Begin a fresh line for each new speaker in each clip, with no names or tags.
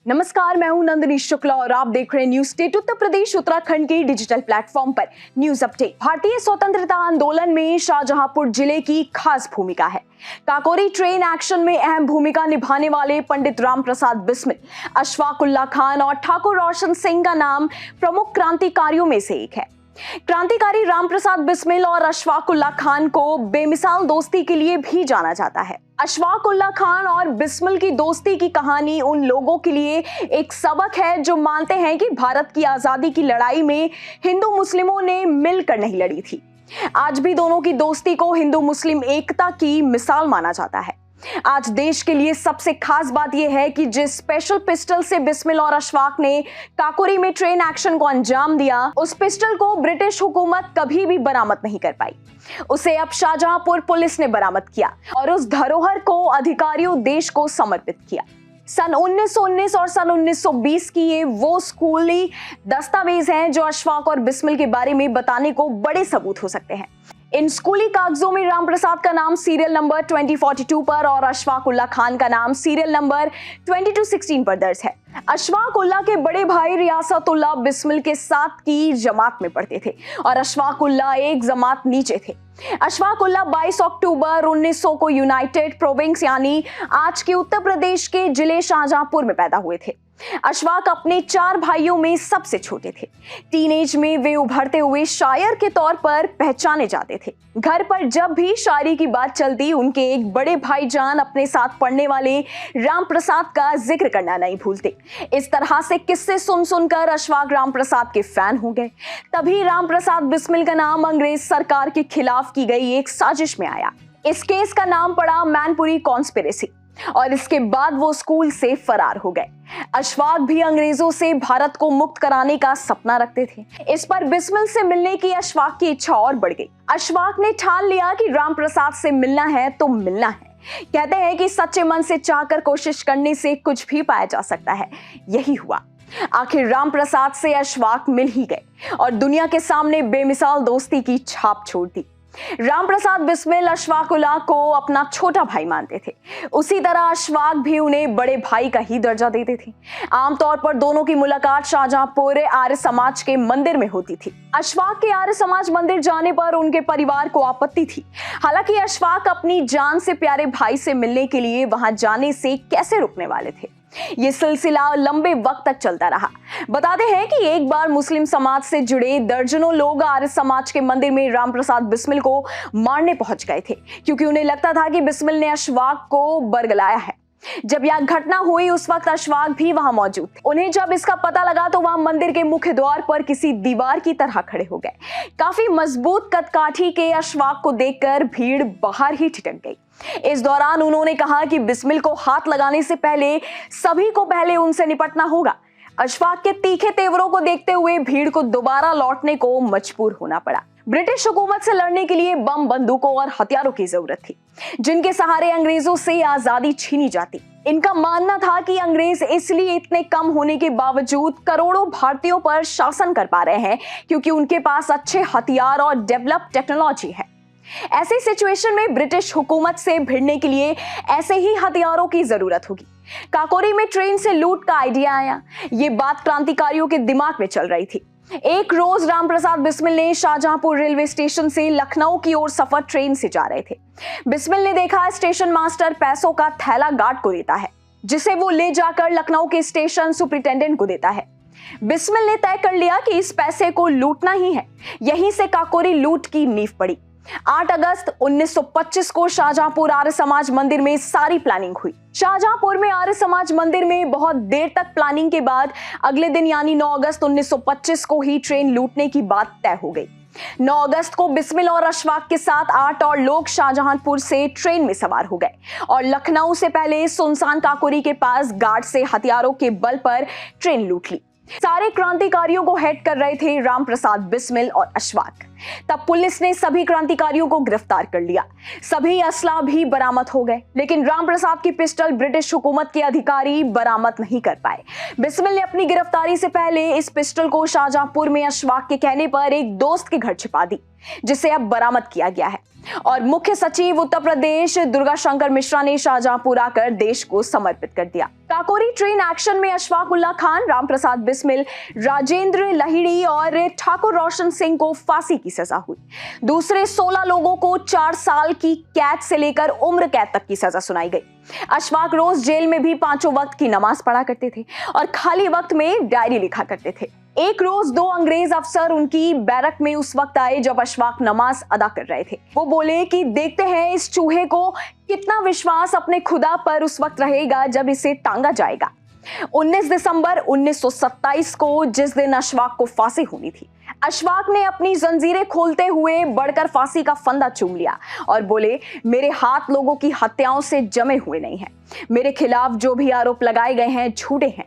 नमस्कार, मैं हूं नंदिनी शुक्ला और आप देख रहे हैं न्यूज स्टेट उत्तर प्रदेश उत्तराखंड के डिजिटल प्लेटफॉर्म पर। News update. भारतीय स्वतंत्रता आंदोलन में शाहजहांपुर जिले की खास भूमिका है। काकोरी ट्रेन एक्शन में अहम भूमिका निभाने वाले पंडित राम प्रसाद बिस्मिल, अशफाक उल्लाह खान और ठाकुर रोशन सिंह का नाम प्रमुख क्रांतिकारियों में से एक है। क्रांतिकारी राम प्रसाद बिस्मिल और अशफाक उल्लाह खान को बेमिसाल दोस्ती के लिए भी जाना जाता है। अशफाक उल्लाह खान और बिस्मिल की दोस्ती की कहानी उन लोगों के लिए एक सबक है जो मानते हैं कि भारत की आजादी की लड़ाई में हिंदू मुस्लिमों ने मिलकर नहीं लड़ी थी। आज भी दोनों की दोस्ती को हिंदू मुस्लिम एकता की मिसाल माना जाता है। आज देश के लिए सबसे खास बात यह है कि जिस स्पेशल पिस्टल से बिस्मिल और अशफाक ने काकोरी में ट्रेन एक्शन को अंजाम दिया, उस पिस्टल को ब्रिटिश हुकूमत कभी भी बरामद नहीं कर पाई। उसे अब शाहजहांपुर पुलिस ने बरामद किया और उस धरोहर को अधिकारियों देश को समर्पित किया। सन 1919 और सन 1920 की ये वो स्कूली दस्तावेज हैं जो अशफाक और बिस्मिल के बारे में बताने को बड़े सबूत हो सकते हैं। इन स्कूली कागजों में राम प्रसाद का नाम सीरियल नंबर 2042 पर और अशफाक उल्लाह खान का नाम सीरियल नंबर 2216 पर दर्ज है। अशफाक उल्लाह के बड़े भाई रियासत उल्लाह बिस्मिल के साथ की जमात में पढ़ते थे और अशफाक उल्लाह एक जमात नीचे थे। अशफाक उल्लाह 22 अक्टूबर 1900 को यूनाइटेड प्रोविंस यानी आज के उत्तर प्रदेश के जिले शाहजहांपुर में पैदा हुए थे। अशफाक अपने 4 भाइयों में सबसे छोटे थे। टीनेज में वे उभरते हुए शायर के तौर पर पहचाने जाते थे। घर पर जब भी शायरी की बात चलती, उनके एक बड़े भाईजान अपने साथ पढ़ने वाले राम प्रसाद का जिक्र करना नहीं भूलते। इस तरह से किस्से सुन सुनकर अशफाक राम प्रसाद के फैन हो गए। तभी राम प्रसाद बिस्मिल का नाम अंग्रेज सरकार के खिलाफ की गई एक साजिश में आया। इस केस का नाम पड़ा मैनपुरी कॉन्स्पिरेसी और इसके बाद वो स्कूल से फरार हो गए। अशफाक भी अंग्रेजों से भारत को मुक्त कराने का सपना रखते थे। इस पर बिस्मिल से मिलने की अशफाक की इच्छा और बढ़ गई। अशफाक ने ठान लिया कि राम प्रसाद से मिलना है तो मिलना है। कहते हैं कि सच्चे मन से चाहकर कोशिश करने से कुछ भी पाया जा सकता है। यही हुआ। आखिर राम प्रसाद से अशफाक मिल ही गए और दुनिया के सामने बेमिसाल दोस्ती की छाप छोड़ दी। राम प्रसाद बिस्मिल अशफाक उल्लाह को अपना छोटा भाई मानते थे। उसी तरह अशफाक भी उन्हें बड़े भाई का ही दर्जा देते थे। आमतौर पर दोनों की मुलाकात शाहजहांपुर आर्य समाज के मंदिर में होती थी। अशफाक के आर्य समाज मंदिर जाने पर उनके परिवार को आपत्ति थी। हालांकि अशफाक अपनी जान से प्यारे भाई से मिलने के लिए वहां जाने से कैसे रुकने वाले थे। ये सिलसिला लंबे वक्त तक चलता रहा। बताते हैं कि एक बार मुस्लिम समाज से जुड़े दर्जनों लोग आर्य समाज के मंदिर में राम प्रसाद बिस्मिल को मारने पहुंच गए थे, क्योंकि उन्हें लगता था कि बिस्मिल ने अशफाक को बरगलाया है। जब यह घटना हुई उस वक्त अशफाक भी वहां मौजूद थे। उन्हें जब इसका पता लगा तो वहां मंदिर के मुख्य द्वार पर किसी दीवार की तरह खड़े हो गए। काफी मजबूत कदकाठी के अशफाक को देखकर भीड़ बाहर ही ठिठक गई। इस दौरान उन्होंने कहा कि बिस्मिल को हाथ लगाने से पहले सभी को पहले उनसे निपटना होगा। अशफाक के तीखे तेवरों को देखते हुए भीड़ को दोबारा लौटने को मजबूर होना पड़ा। ब्रिटिश हुकूमत से लड़ने के लिए बम, बंदूकों और हथियारों की जरूरत थी, जिनके सहारे अंग्रेजों से आजादी छीनी जाती। इनका मानना था कि अंग्रेज इसलिए इतने कम होने के बावजूद करोड़ों भारतीयों पर शासन कर पा रहे हैं क्योंकि उनके पास अच्छे हथियार और डेवलप टेक्नोलॉजी है। ऐसी सिचुएशन में ब्रिटिश हुकूमत से भिड़ने के लिए ऐसे ही हथियारों की जरूरत होगी। काकोरी में ट्रेन से लूट का आइडिया आया। ये बात क्रांतिकारियों के दिमाग में चल रही थी। एक रोज राम प्रसाद बिस्मिल ने शाहजहांपुर रेलवे स्टेशन से लखनऊ की ओर सफर ट्रेन से जा रहे थे। बिस्मिल ने देखा स्टेशन मास्टर पैसों का थैला गार्ड को देता है, जिसे वो ले जाकर लखनऊ के स्टेशन सुपरिटेंडेंट को देता है। बिस्मिल ने तय कर लिया कि इस पैसे को लूटना ही है। यहीं से काकोरी लूट की नींव पड़ी। 8 अगस्त 1925 को शाहजहांपुर आर्य समाज मंदिर में सारी प्लानिंग हुई। शाहजहांपुर में आर्य समाज मंदिर में बहुत देर तक प्लानिंग के बाद अगले दिन यानी 9 अगस्त 1925 को ही ट्रेन लूटने की बात तय हो गई। 9 अगस्त को बिस्मिल और अशफाक के साथ 8 और लोग शाहजहांपुर से ट्रेन में सवार हो गए और लखनऊ से पहले सुनसान काकोरी के पास गार्ड से हथियारों के बल पर ट्रेन लूट ली। सारे क्रांतिकारियों को हेड कर रहे थे राम प्रसाद बिस्मिल और अशफाक। तब पुलिस ने सभी क्रांतिकारियों को गिरफ्तार कर लिया। सभी असला भी बरामद हो गए, लेकिन राम प्रसाद की पिस्टल ब्रिटिश हुकूमत के अधिकारी बरामद नहीं कर पाए। बिस्मिल ने अपनी गिरफ्तारी से पहले इस पिस्टल को शाहजहांपुर में अशफाक के कहने पर एक दोस्त के घर छिपा दी, जिसे अब बरामद किया गया है। और मुख्य सचिव उत्तर प्रदेश दुर्गा शंकर मिश्रा ने शाहजहांपुर आकर देश को समर्पित कर दिया। काकोरी ट्रेन एक्शन में अशफाक उल्लाह खान, रामप्रसाद बिस्मिल, राजेंद्र लहिड़ी और ठाकुर रोशन सिंह को फांसी की सजा हुई। दूसरे 16 लोगों को 4 साल की कैद से लेकर उम्र कैद तक की सजा सुनाई गई। अशफाक रोज जेल में भी 5 वक्त की नमाज पढ़ा करते थे और खाली वक्त में डायरी लिखा करते थे। एक रोज 2 अंग्रेज अफसर उनकी बैरक में उस वक्त आए जब अशफाक नमाज अदा कर रहे थे। वो बोले कि देखते हैं इस चूहे को कितना विश्वास अपने खुदा पर उस वक्त रहेगा जब इसे टांगा जाएगा। 19 दिसंबर 1927 को, जिस दिन अशफाक को फांसी होनी थी, अशफाक ने अपनी जंजीरें खोलते हुए बढ़कर फांसी का फंदा चूम लिया और बोले, मेरे हाथ लोगों की हत्याओं से जमे हुए नहीं हैं। मेरे खिलाफ जो भी आरोप लगाए गए हैं झूठे हैं।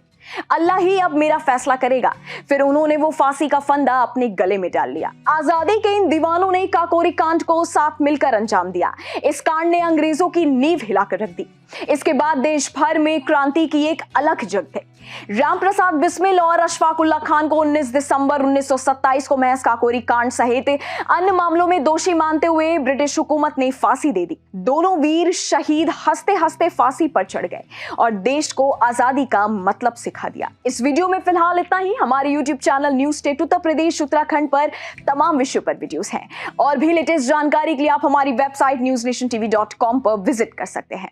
अल्लाह ही अब मेरा फैसला करेगा। फिर उन्होंने वो फांसी का फंदा अपने गले में डाल लिया। आजादी के इन दीवानों ने काकोरी कांड को साथ मिलकर अंजाम दिया। इस कांड ने अंग्रेजों की नींव हिलाकर रख दी। इसके बाद देश भर में क्रांति की एक अलग जंग थी। रामप्रसाद बिस्मिल और अशफाक उल्लाह खान को 19 दिसंबर 1927 को महज काकोरी कांड सहित अन्य मामलों में दोषी मानते हुए ब्रिटिश हुकूमत ने फांसी दे दी। दोनों वीर शहीद हंसते हंसते फांसी पर चढ़ गए और देश को आजादी का मतलब सिखा दिया। इस वीडियो में फिलहाल इतना ही। हमारे YouTube channel news state Uttar Pradesh Uttarakhand पर तमाम विषयों पर वीडियोस हैं और भी लेटेस्ट जानकारी के लिए आप हमारी वेबसाइट newsnationtv.com पर विजिट कर सकते हैं।